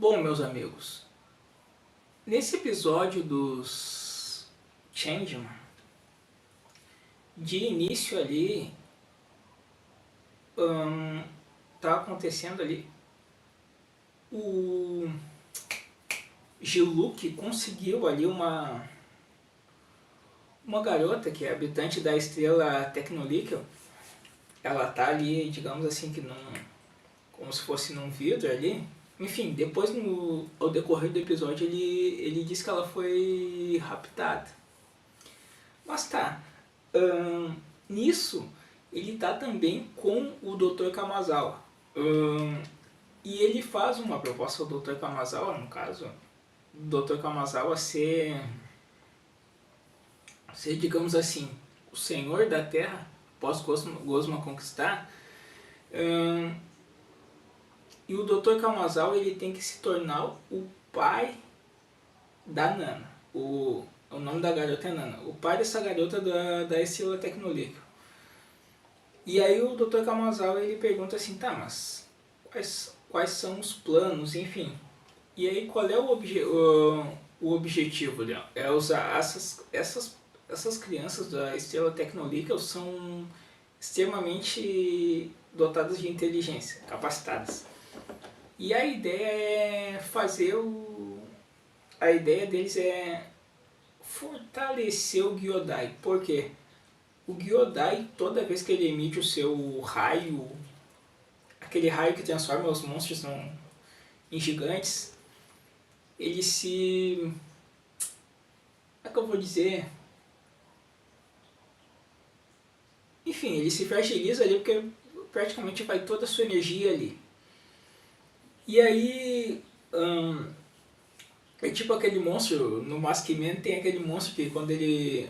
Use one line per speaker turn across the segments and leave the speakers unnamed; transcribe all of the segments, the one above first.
Bom, meus amigos, nesse episódio dos Changeman, de início ali, tá acontecendo ali, o Giluk conseguiu ali uma garota que é habitante da estrela Tecnolíquel. Ela tá ali, digamos assim, como se fosse num vidro ali. Enfim, depois ao decorrer do episódio ele diz que ela foi raptada. Mas tá, nisso ele tá também com o Dr. Kamazawa. E ele faz uma proposta ao Dr. Kamazawa, no caso, o Dr. Kamazawa ser, digamos assim, o senhor da Terra, pós Gosma conquistar. E o Dr. Kamazawa ele tem que se tornar o pai da Nana. O nome da garota é Nana. O pai dessa garota da estrela Tecnolíquel. E aí o Dr. Kamazawa ele pergunta assim, tá, mas quais são os planos, enfim. E aí qual é o objetivo dela? É usar essas crianças da estrela Tecnolíquel são extremamente dotadas de inteligência, capacitadas. E a ideia é a ideia deles é fortalecer o Gyodai. Por quê? O Gyodai, toda vez que ele emite o seu raio, aquele raio que transforma os monstros em gigantes, ele se... como é que eu vou dizer? Enfim, ele se fragiliza ali porque praticamente vai toda a sua energia ali. E aí, é tipo aquele monstro, no Mask Man tem aquele monstro que quando ele...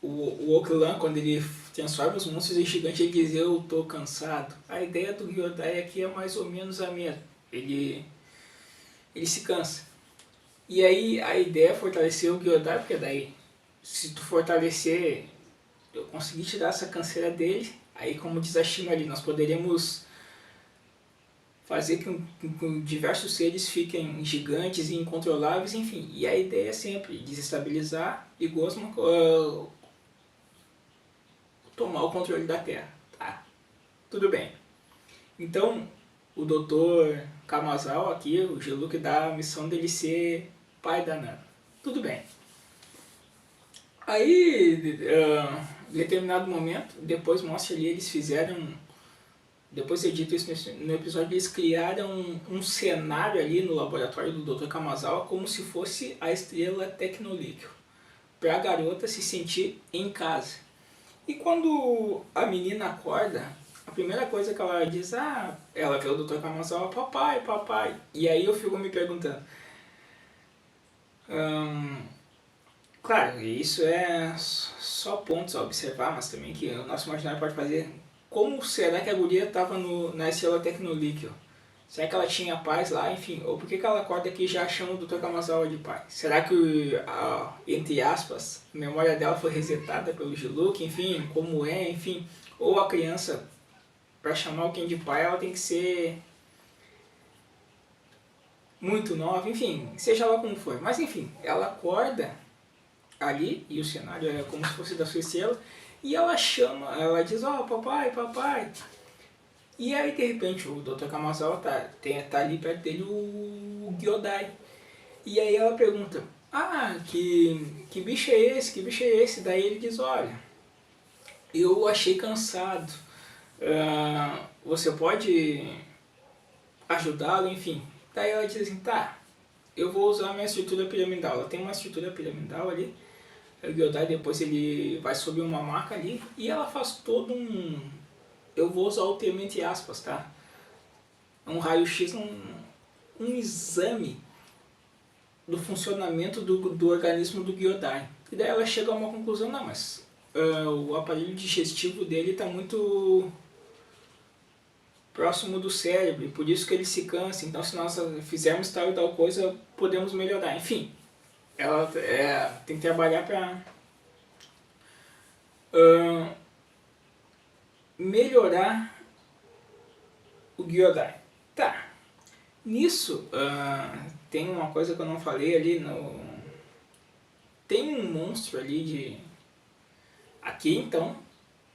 O Oklan, quando ele transforma os monstros em gigante, ele diz, eu tô cansado. A ideia do Gyodai aqui é mais ou menos a mesma. Ele se cansa. E aí a ideia é fortalecer o Gyodai, porque daí, se tu fortalecer, eu conseguir tirar essa canseira dele, aí como diz a Shima ali, nós poderíamos fazer com diversos seres fiquem gigantes e incontroláveis, enfim. E a ideia é sempre desestabilizar e Gosma tomar o controle da Terra. Tá, tudo bem. Então, o Dr. Kamazawa aqui, o Giluk, dá a missão dele ser pai da Nana. Tudo bem. Aí, em determinado momento, depois mostra ali, eles fizeram... Depois de dito isso no episódio, eles criaram um cenário ali no laboratório do Dr. Kamazawa como se fosse a estrela Tecnolíquel, para a garota se sentir em casa. E quando a menina acorda, a primeira coisa que ela diz, ela vê o Dr. Kamazawa, papai, papai. E aí eu fico me perguntando, claro, isso é só pontos a observar, mas também que o nosso imaginário pode fazer. Como será que a guria estava na estrela Tecnolíquel? Será que ela tinha paz lá? Enfim, ou por que ela acorda aqui já achando o Dr. Kamazawa de pai? Será que, entre aspas, a memória dela foi resetada pelo Giluk? Enfim, como é, enfim. Ou a criança, para chamar alguém de pai, ela tem que ser muito nova, enfim, seja lá como for. Mas enfim, ela acorda ali, e o cenário é como se fosse da sua estrela, e ela diz, papai, papai. E aí, de repente, o Dr. Kamazawa tá ali perto dele o Gyodai. E aí ela pergunta, que bicho é esse? Que bicho é esse? Daí ele diz, olha, eu achei cansado. Você pode ajudá-lo, enfim. Daí ela diz assim, tá, eu vou usar a minha estrutura piramidal. Ela tem uma estrutura piramidal ali. O Gyodai depois ele vai subir uma maca ali e ela faz todo eu vou usar o termo entre aspas, tá? Um raio-x, um exame do funcionamento do organismo do Gyodai. E daí ela chega a uma conclusão, não, mas o aparelho digestivo dele está muito próximo do cérebro, e por isso que ele se cansa, então se nós fizermos tal e tal coisa, podemos melhorar. Enfim, ela tem que trabalhar para melhorar o Gyodai. Tá. Nisso, tem uma coisa que eu não falei ali, tem um monstro ali aqui então,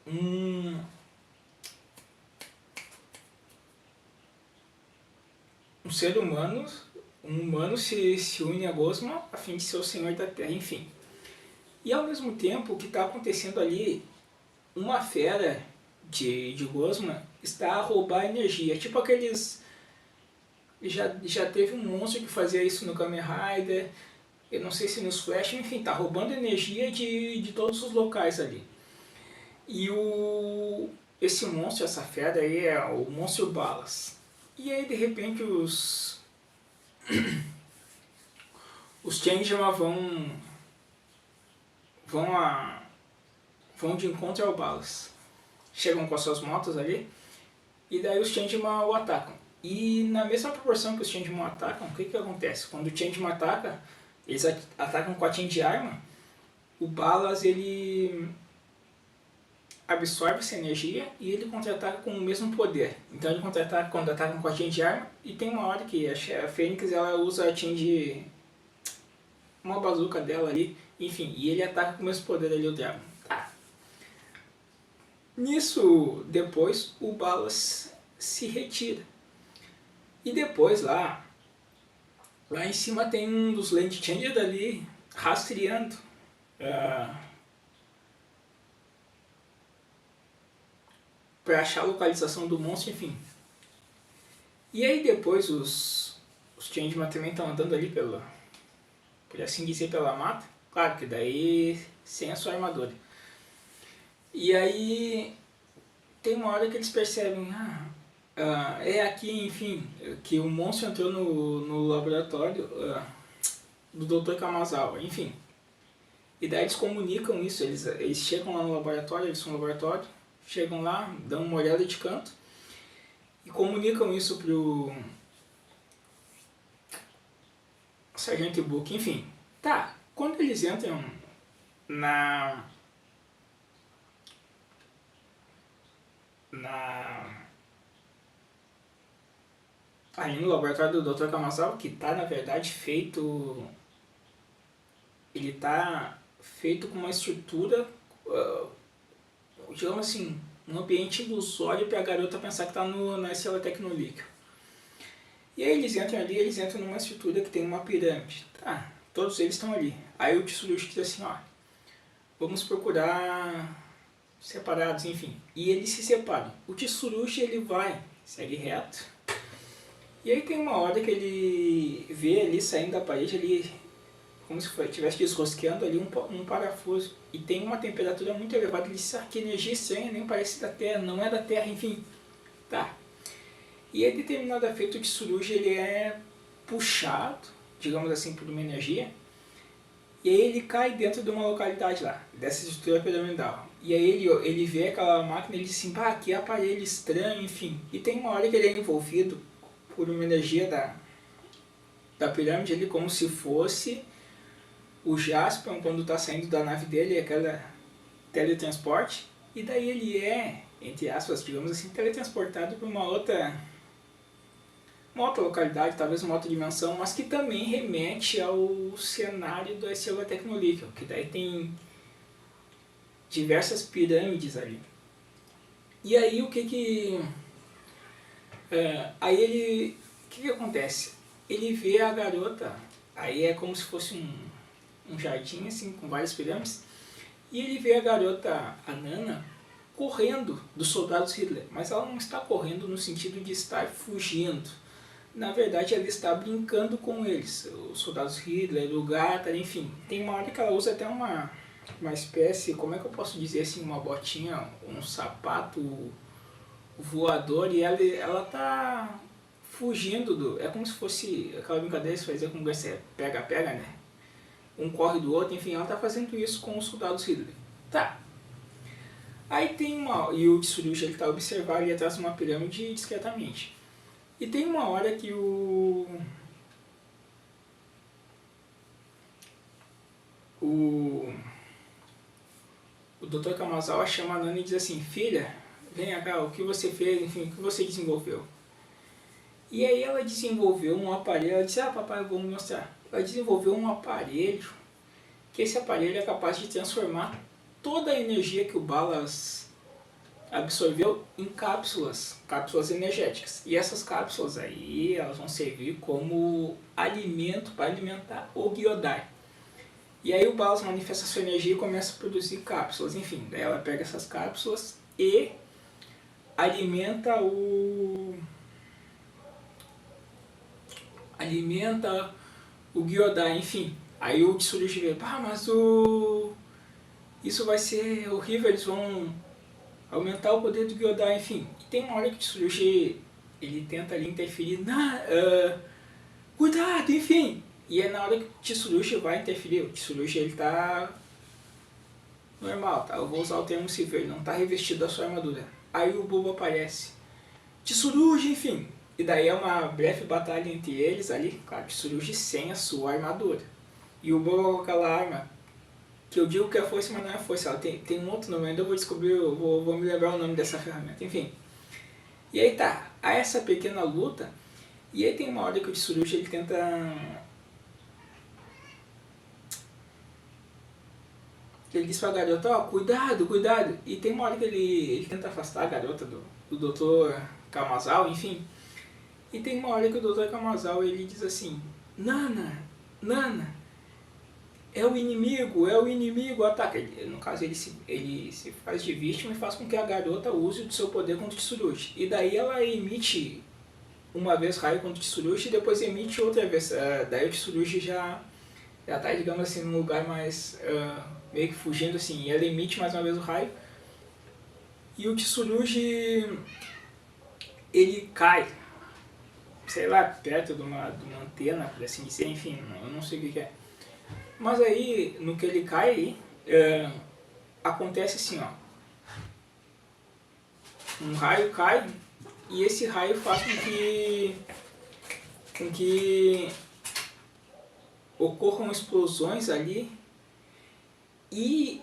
um ser humano, um humano se une a Gosma a fim de ser o senhor da Terra, enfim. E ao mesmo tempo, o que está acontecendo ali, uma fera de Gosma está a roubar energia, tipo aqueles... Já teve um monstro que fazia isso no Kamen Rider, eu não sei se nos Flash, enfim, tá roubando energia de todos os locais ali. E esse monstro, essa fera aí é o Monstro Balas. E aí de repente os Changeman vão de encontro ao Balas. Chegam com as suas motos ali, e daí os Changeman o atacam. E na mesma proporção que os Changeman atacam, o que acontece? Quando o Changeman ataca, eles atacam com a Change Arma, o Balas ele absorve essa energia e ele contra-ataca com o mesmo poder. Então ele contra-ataca quando atacam com a Change Arma, e tem uma hora que a Fênix ela usa a Change... uma bazuca dela ali, enfim, e ele ataca com o mesmo poder ali, o Dragon. Tá. Nisso, depois, o Balas se retira. E depois lá em cima tem um dos Land Changers ali rastreando para achar a localização do monstro, enfim. E aí depois os Changeman também estão andando ali por assim dizer, pela mata. Claro que daí sem a sua armadura. E aí tem uma hora que eles percebem, é aqui, enfim, que o monstro entrou no laboratório do Dr. Kamazawa, enfim. E daí eles comunicam isso, eles chegam lá no laboratório, eles são no laboratório, chegam lá, dão uma olhada de canto e comunicam isso pro Sargento Book, enfim. Tá, quando eles entram ali no laboratório do Dr. Kamazawa, que tá na verdade feito... Ele tá feito com uma estrutura, digamos assim, um ambiente ilusório para a garota pensar que tá na Estrela Tecnolíquida. E aí eles entram numa estrutura que tem uma pirâmide. Tá, todos eles estão ali. Aí o Tsurushi diz assim, vamos procurar separados, enfim. E eles se separam. O Tsurushi ele segue reto. E aí tem uma hora que ele vê ali saindo da parede, ali, como se estivesse desrosqueando ali um parafuso. E tem uma temperatura muito elevada. Ele diz, que energia estranha, nem parece da Terra, não é da Terra, enfim. Tá. E aí determinado efeito de Tsurugi ele é puxado, digamos assim, por uma energia. E aí ele cai dentro de uma localidade lá, dessa estrutura piramidal. E aí ele vê aquela máquina e ele diz assim, que aparelho estranho, enfim. E tem uma hora que ele é envolvido por uma energia da pirâmide, ele como se fosse o Jaspion quando está saindo da nave dele, aquela teletransporte. E daí ele entre aspas, digamos assim, teletransportado para uma outra localidade, talvez uma outra dimensão, mas que também remete ao cenário da Estrela Tecnolíquida, que daí tem diversas pirâmides ali. E aí o que acontece? Ele vê a garota, aí é como se fosse um jardim assim, com várias pirâmides, e ele vê a garota, a Nana, correndo dos soldados Hitler, mas ela não está correndo no sentido de estar fugindo. Na verdade, ela está brincando com eles, os soldados Hitler, o Gatar, enfim. Tem uma hora que ela usa até uma espécie, como é que eu posso dizer assim, uma botinha, um sapato voador, e ela está fugindo é como se fosse aquela brincadeira que se fazia com o você pega-pega, né? Um corre do outro, enfim, ela está fazendo isso com os soldados Hitler. Tá. Aí tem e o Tsurugi ele está observando ali atrás de uma pirâmide discretamente. E tem uma hora que o Dr. Kamazawa chama a Nana e diz assim, filha, vem cá, o que você fez, enfim, o que você desenvolveu. E aí ela desenvolveu um aparelho, ela disse, papai, eu vou mostrar. Ela desenvolveu um aparelho, que esse aparelho é capaz de transformar toda a energia que o Balas absorveu em cápsulas energéticas. E essas cápsulas aí, elas vão servir como alimento para alimentar o Gyodai. E aí o Balas manifesta sua energia e começa a produzir cápsulas. Enfim, daí ela pega essas cápsulas e alimenta o Gyodai, enfim. Aí o Tsurugi vê, mas isso vai ser horrível, eles vão aumentar o poder do Gyodai, enfim. E tem uma hora que o Tsurugi, ele tenta ali interferir, cuidado, enfim. E é na hora que o Tsurugi vai interferir, o Tsurugi ele tá normal, tá? Eu vou usar o termo civil, ele não tá revestido da sua armadura. Aí o Bulma aparece, Tsurugi, enfim. E daí é uma breve batalha entre eles ali, claro, Tsurugi sem a sua armadura. E o Bulma com aquela arma, que eu digo que é foice, mas não é foice, ela tem um outro nome, ainda eu vou descobrir, eu vou me lembrar o nome dessa ferramenta, enfim. E aí tá, há essa pequena luta, e aí tem uma hora que o Tsurugi ele tenta... Ele diz pra garota, cuidado, cuidado. E tem uma hora que ele tenta afastar a garota do Dr. Kamazawa, enfim. E tem uma hora que o Dr. Kamazawa ele diz assim, Nana, é o inimigo, ataca. No caso ele se faz de vítima e faz com que a garota use o seu poder contra o Tsurugi. E daí ela emite uma vez raio contra o Tsurugi e depois emite outra vez. Daí o Tsurugi já tá, digamos assim, num lugar mais... meio que fugindo assim, e ela emite mais uma vez o raio. E o Tsurugi, ele cai, sei lá, perto de uma antena, por assim dizer, enfim, eu não sei o que é. Mas aí, no que ele cai, acontece assim, um raio cai, e esse raio faz com que ocorram explosões ali, e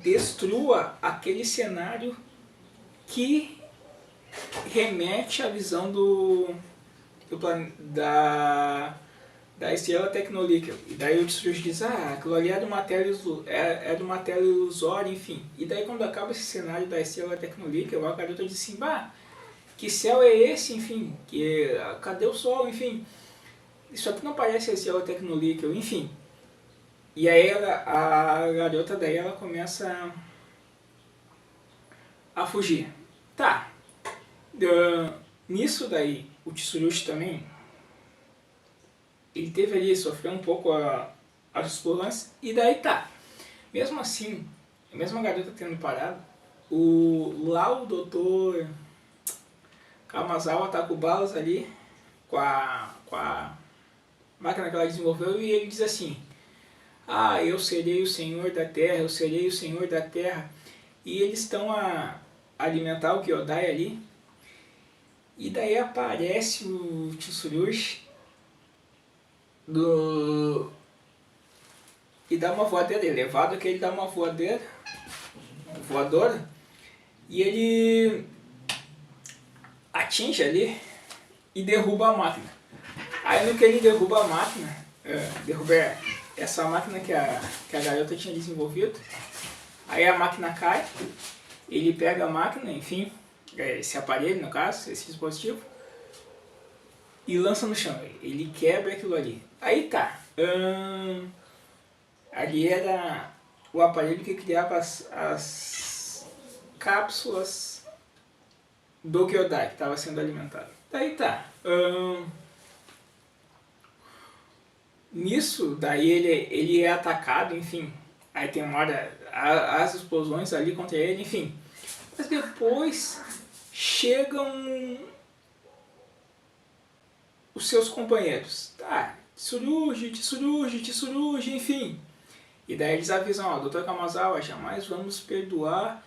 destrua aquele cenário que remete à visão da estrela Tecnolíquel. E daí o Tsurugi diz, aquilo ali é de uma tela ilusória, enfim. E daí quando acaba esse cenário da estrela Tecnolíquel, a garota diz assim, que céu é esse, enfim, cadê o sol, enfim. Isso aqui não parece a estrela Tecnolíquel, enfim. E aí a garota daí ela começa a fugir. Tá. Nisso daí, o Tsurugi também, ele teve ali, sofreu um pouco as explosões, e daí tá. Mesmo assim, mesmo a garota tendo parado, lá o doutor Kamazawa tá com o Balas ali, com a máquina que ela desenvolveu, e ele diz assim, eu serei o senhor da terra, eu serei o senhor da terra. E eles estão a alimentar o Gyodai ali. E daí aparece o Tsurugi e dá uma voadeira, elevado que ele dá uma voadora, e ele atinge ali e derruba a máquina. Aí no que ele derruba a máquina, derruba essa máquina que a garota tinha desenvolvido, aí a máquina cai, ele pega a máquina, enfim, esse aparelho no caso, esse dispositivo, e lança no chão, ele quebra aquilo ali. Aí tá, ali era o aparelho que criava as cápsulas do Gyodai que estava sendo alimentado. Daí tá, nisso, daí ele é atacado, enfim, aí tem uma hora, as explosões ali contra ele, enfim. Mas depois chegam os seus companheiros. Tá, Tsurugi, enfim. E daí eles avisam, Dr. Kamazawa, jamais vamos perdoar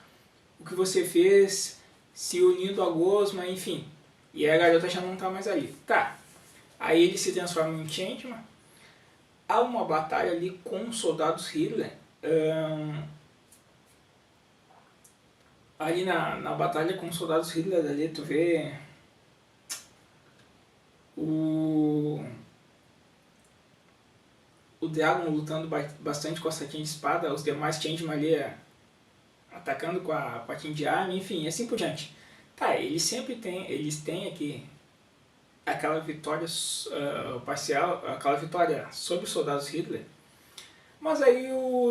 o que você fez se unindo a Gosma, enfim. E a garota já não tá mais ali. Tá, aí ele se transforma em Changeman. Há uma batalha ali com os soldados Hitler. ali na batalha com os soldados Hitler ali, tu vê o, o Dragon lutando bastante com a saquinha de espada, os demais Changeman ali atacando com a patinha de arma, enfim, assim por diante. Tá, eles têm aqui aquela vitória parcial, aquela vitória sobre os soldados Hitler, mas aí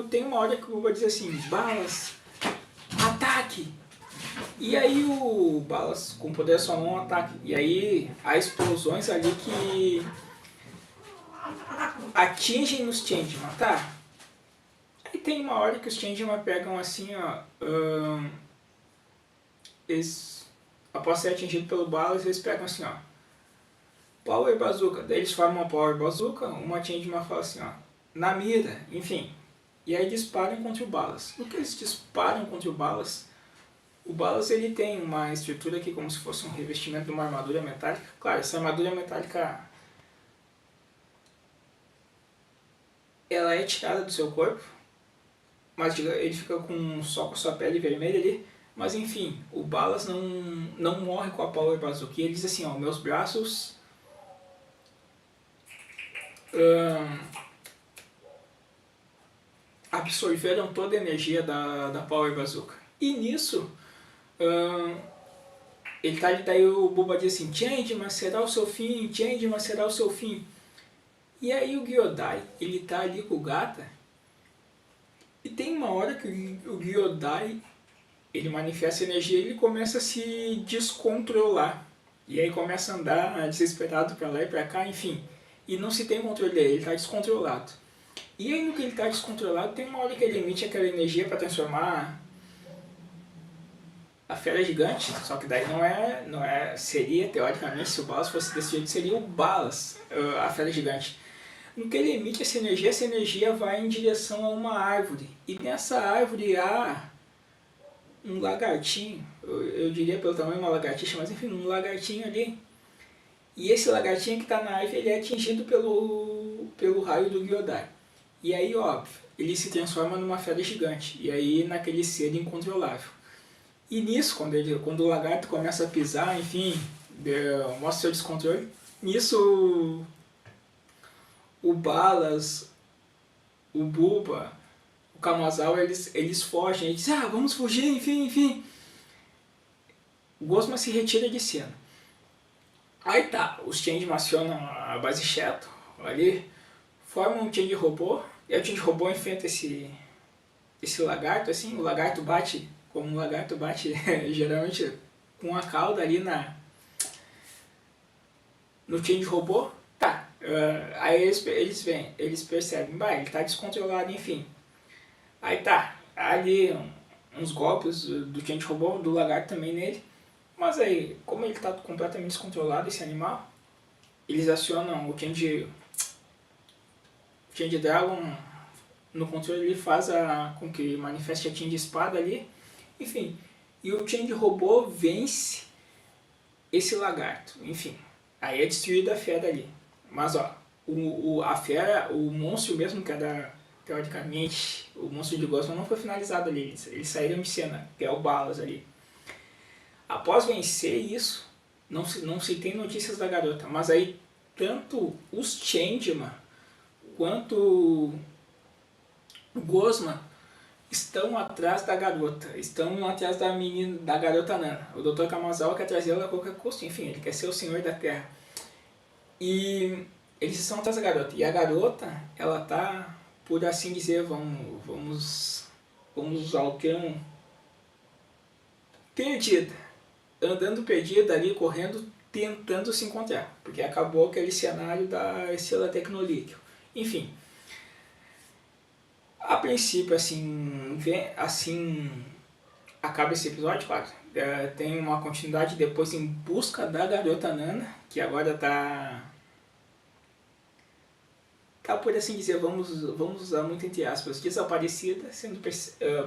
tem uma hora que eu vou dizer assim, Balas, ataque! E aí o Balas com poder só não ataque. E aí há explosões ali que atingem os Changeman, tá? Aí tem uma hora que os Changeman pegam assim, ó. Eles, após ser atingido pelo Balas, eles pegam assim, ó. Power Bazooka. Daí eles formam uma Power Bazooka, uma Changeman fala assim, ó. Na mira, enfim. E aí disparam contra o Balas. No que eles disparam contra o Balas ele tem uma estrutura aqui como se fosse um revestimento de uma armadura metálica. Claro, essa armadura metálica ela é tirada do seu corpo, mas ele fica só com a sua pele vermelha ali. Mas enfim, o Balas não morre com a Power Bazooka. E ele diz assim, ó, meus braços absorveram toda a energia da Power Bazooka. E nisso, ele tá ali, daí o Bubba diz assim, Changeman será o seu fim, Changeman será o seu fim. E aí o Gyodai, ele tá ali com o Gata, e tem uma hora que o Gyodai, ele manifesta energia e ele começa a se descontrolar. E aí começa a andar desesperado pra lá e pra cá, enfim. E não se tem controle dele, ele tá descontrolado. E aí no que ele tá descontrolado, tem uma hora que ele emite aquela energia para transformar a fera gigante, só que daí não é seria, teoricamente, se o Balas fosse desse jeito, seria o Balas, a fera gigante. No que ele emite essa energia vai em direção a uma árvore. E nessa árvore há um lagartinho, eu diria pelo tamanho uma lagartixa, mas enfim, um lagartinho ali. E esse lagartinho que está na árvore, ele é atingido pelo raio do Gyodai. E aí, óbvio, ele se transforma numa fera gigante. E aí, naquele ser incontrolável. E nisso, quando o lagarto começa a pisar, enfim, mostra seu descontrole, nisso o Balas, o Bubba, o Kamazawa, eles fogem, eles dizem, vamos fugir, enfim. O Gosma se retira de cena. Aí tá, os Changeman acionam a base Shadow ali, formam um Change Robô, e o Change Robô enfrenta esse lagarto, assim, o lagarto bate, como um lagarto bate geralmente com a cauda ali no Change Robô, tá, aí eles percebem, ele tá descontrolado, enfim. Aí tá, ali uns golpes do Change Robô, do lagarto também nele, mas aí, como ele tá completamente descontrolado, esse animal, eles acionam o Change Dragon no controle, ele faz com que manifeste a Change Espada ali, enfim, e o Change Robô vence esse lagarto, enfim, aí é destruída a fera ali, mas ó, a fera, o monstro mesmo que era, teoricamente, o monstro de Gosma não foi finalizado ali, eles saíram de cena, que é o Balas ali. Após vencer isso, não se tem notícias da garota, mas aí tanto os Changeman quanto o Gosma estão atrás da garota, estão atrás da menina, da garota Nana. O Dr. Kamazawa quer trazer ela a qualquer custo, enfim, ele quer ser o senhor da Terra. E eles estão atrás da garota. E a garota, ela tá, por assim dizer, vamos usar o termo, perdida. Andando perdida ali, correndo, tentando se encontrar. Porque acabou aquele cenário da estrela Tecnolíquio. Enfim. A princípio, assim acaba esse episódio, claro. Tem uma continuidade depois em busca da garota Nana, que agora tá por assim dizer, vamos usar muito entre aspas, desaparecida, sendo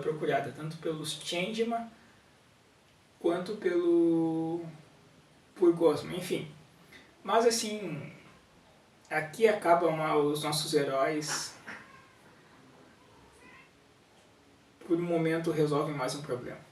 procurada tanto pelos Changeman quanto por Gosma, enfim. Mas assim, aqui acabam os nossos heróis, por um momento resolvem mais um problema.